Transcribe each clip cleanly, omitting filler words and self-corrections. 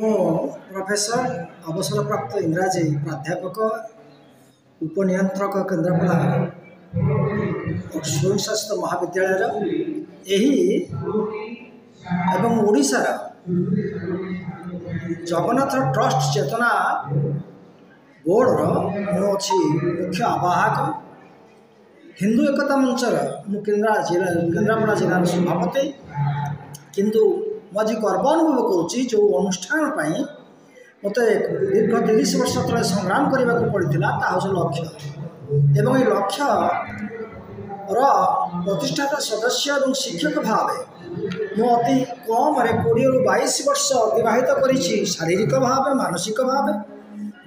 Professor अवसरप्राप्त इंग्राजी प्राध्यापक उपनियंत्रक केन्द्रापड़ा स्वयं शासित महाविद्यालय एवं ओडिशार जगन्नाथ ट्रस्ट चेतना बोर्डर मुझे मुख्य आवाहक हिंदू एकता मंचर केन्द्रापड़ा जिलार सभापति किंतु मुझे गर्व अनुभव करुँची जो अनुष्ठान मत दीर्घ 30 वर्ष तले संग्राम करने को पड़ता लक्ष्य एवं ये लक्ष्य प्रतिष्ठाता सदस्य और शिक्षक भाव मु अति कम 20 ରୁ 22 वर्ष अतिबाहित करी शारीरिक भाव मानसिक भाव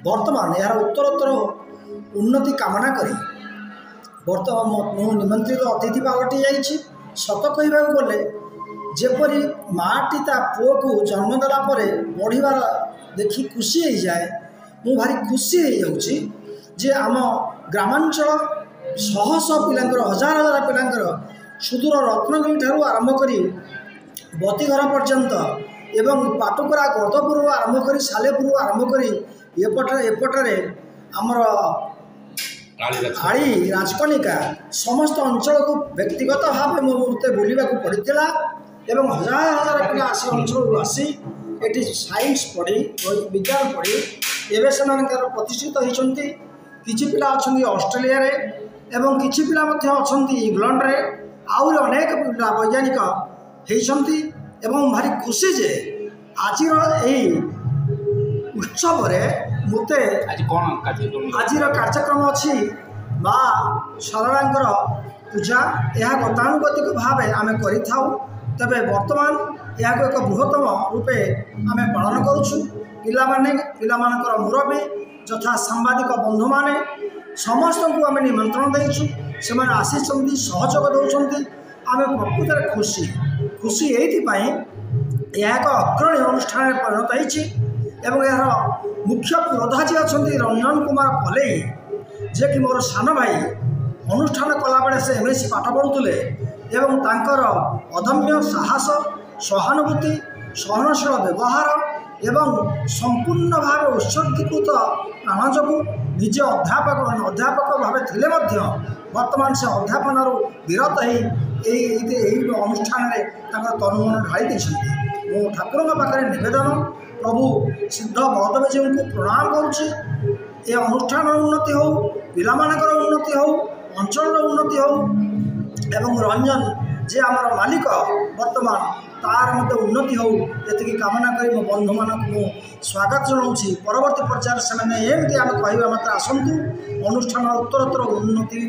वर्तमान यार उत्तरोत्तर उन्नति कामना करी वर्तमान मु निमंत्रित अतिथि पलटि जाइए सत कहवाक गले जेपरी माटी ता पुओ को जन्मदेला बढ़िबार देखी खुशी हो जाए मु भारी खुशी हो जाऊँगी जे आम ग्रामांचल शह शह पिलांकर हजार हजार पिलांकर सुदूर रत्नगिरी ठारू आरंभ करी बतीघर पर्यंत एवं पाटुकरा गदपुर आरंभ करी सालेपुर आरंभ करी एपटे आमर आड़ी राजकनिका समस्त अंचल को व्यक्तिगत भाव मत बुलवा पड़ता एवं हजार हजार पिला आसी अंचल आसी ये साइंस पढ़ी विज्ञान पढ़ी एवं से प्रतिष्ठित होती किसी पिला अच्छा ऑस्ट्रेलिया रे एवं किसी पिला अच्छा इंग्लैंड रे आउरी अनेक पिला वैज्ञानिक होती एवं भारी खुशी जे आज उत्सव मते आज कार्यक्रम अच्छी माँ सरलांकर पूजा यह गतानुगतिक भाव आम कर तेरे वर्तमान यह एक बृहत्तम रूपे आम पालन करुँ पिलामानकर मुरबी यथा सांबादिक बंधु मैंने समस्त को आम निमंत्रण देचु से आसी सहयोग दौरान आम प्रकृत खुशी खुशी ये एक अग्रणी अनुष्ठान परिणत होती यार मुख्य पुरोधा अच्छा रंजन कुमार पलई जे कि मोर सान भाई अनुष्ठान कला बेले से एमएससी पाठ पढ़ुले एवं तांकर अदम्य साहस सहानुभूति सहनशील व्यवहार एवं संपूर्ण भाव उत्सर्गीकृत प्राण जो निजे अध्यापक भाव थिले वर्तमान से अध्यापन विरत हो अनुष्ठान तनुमन ढाई देते मो ठाकुर पाखे नवेदन प्रभु सिद्ध बलदेव जी को प्रणाम करुँची ये अनुष्ठान उन्नति हो पिलामानकर उन्नति हो अंचल उन्नति हो एवं रंजन जे आमर मालिक वर्तमान तार मत उन्नति हो ये कामना कर मो बंधु मानक स्वागत जनाऊँगी परवर्ती पर्यायर से एमती आम कह मात्र आसतु अनुष्ठान उत्तरोत्तर उन्नति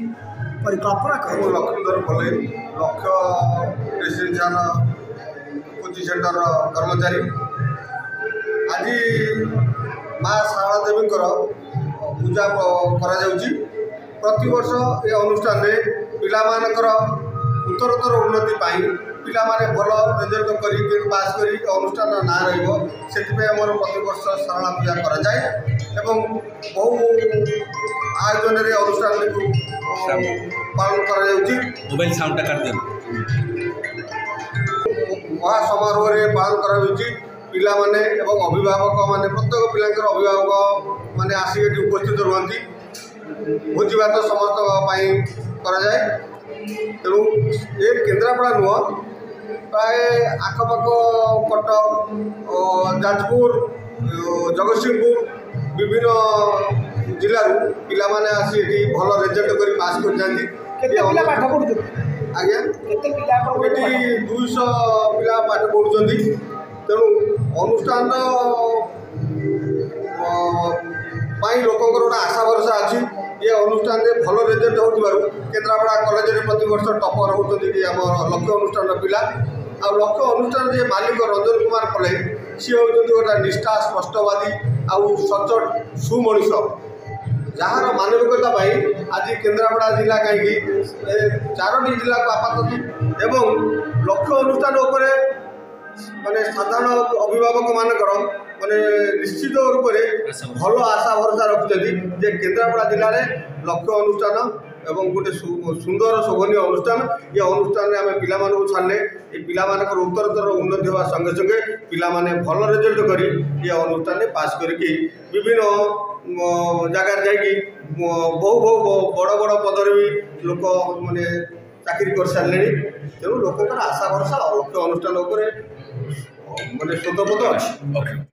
परिकल्पना कर लक्ष्मीधर पलई लक्ष्य रेसिडेंशियल कोचिंग सेंटर कर्मचारी आज माँ शारदा देवी पूजा प्रति वर्ष ये अनुष्ठान पिलामानकर उत्तरोत्तर उन्नति पिला माने भल रिजल्ट कर पास कर अनुष्ठान ना रही प्रति वर्ष सारला पूजा कराए बहु आयोजन अनुष्ठान को पालन कर महासमारोह पालन कर पिला माने एवं अभिभावक माने प्रत्येक पिलांकर अभिभावक माने आसिक उपस्थित रुहति भोजी भात समस्त कराए तेणु ये केन्द्रापड़ा नुह प्राय आखपाख कटक जाजपुर जगतसिंहपुर विभिन्न जिलूर पिला माने आसी भल रिजल्ट कर पास कर पाठ पढ़ु आज्ञा ये 200 पिला पाठ पढ़ुं तेणु अनुष्ठान लोक गोटे आशा भरोसा अच्छी ये अनुष्ठान भल रिजल्ट हो केन्द्रापड़ा कॉलेज प्रति वर्ष टपर होती आम लक्ष्य अनुष्ठान पिला आ लक्ष्य अनुष्ठान जे मालिक रंजन कुमार पलई सी होती गोटे निष्ठा स्पष्टवादी आउ सचोट सुमनीष जार मानविकता आज केन्द्रापड़ा जिला कहीं 4टी जिला को आपात एवं लक्ष्य अनुष्ठान उपरे माने साधारण अभिभावक मानकर माने निश्चित रूप से भल आशा भरोसा रखुच्च केन्द्रापड़ा जिले में लक्ष्य अनुष्ठान ଏବଂ ଗୋଟେ ସୁନ୍ଦର ଶୋଭନୀୟ ଅନୁଷ୍ଠାନ। ଏ ଅନୁଷ୍ଠାନରେ ଆମେ ପିଲାମାନଙ୍କୁ ଛାଡ଼ିଲେ ଏ ପିଲାମାନଙ୍କର ଉତ୍ତରୋତ୍ତର ଉନ୍ନତି ହେବା ସଙ୍ଗେ ସଙ୍ଗେ ପିଲାମାନେ ଭଲ ରେଜଲ୍ଟ କରି ଏ ଅନୁଷ୍ଠାନରେ ପାସ୍ କରିକି ବିଭିନ୍ନ ଜାଗାରେ ଯାଇକି ବହୁ ବଡ଼ ବଡ଼ ପଦରେ ବି ଲୋକ ମାନେ ଚାକିରି କରିସାରିଲେଣି। ତେଣୁ ଲୋକଙ୍କର ଆଶା ଭରସା ଲକ୍ଷ୍ୟ ଅନୁଷ୍ଠାନ ଉପରେ ମାନେ ସ୍ୱତଃପଦ ଅଛି।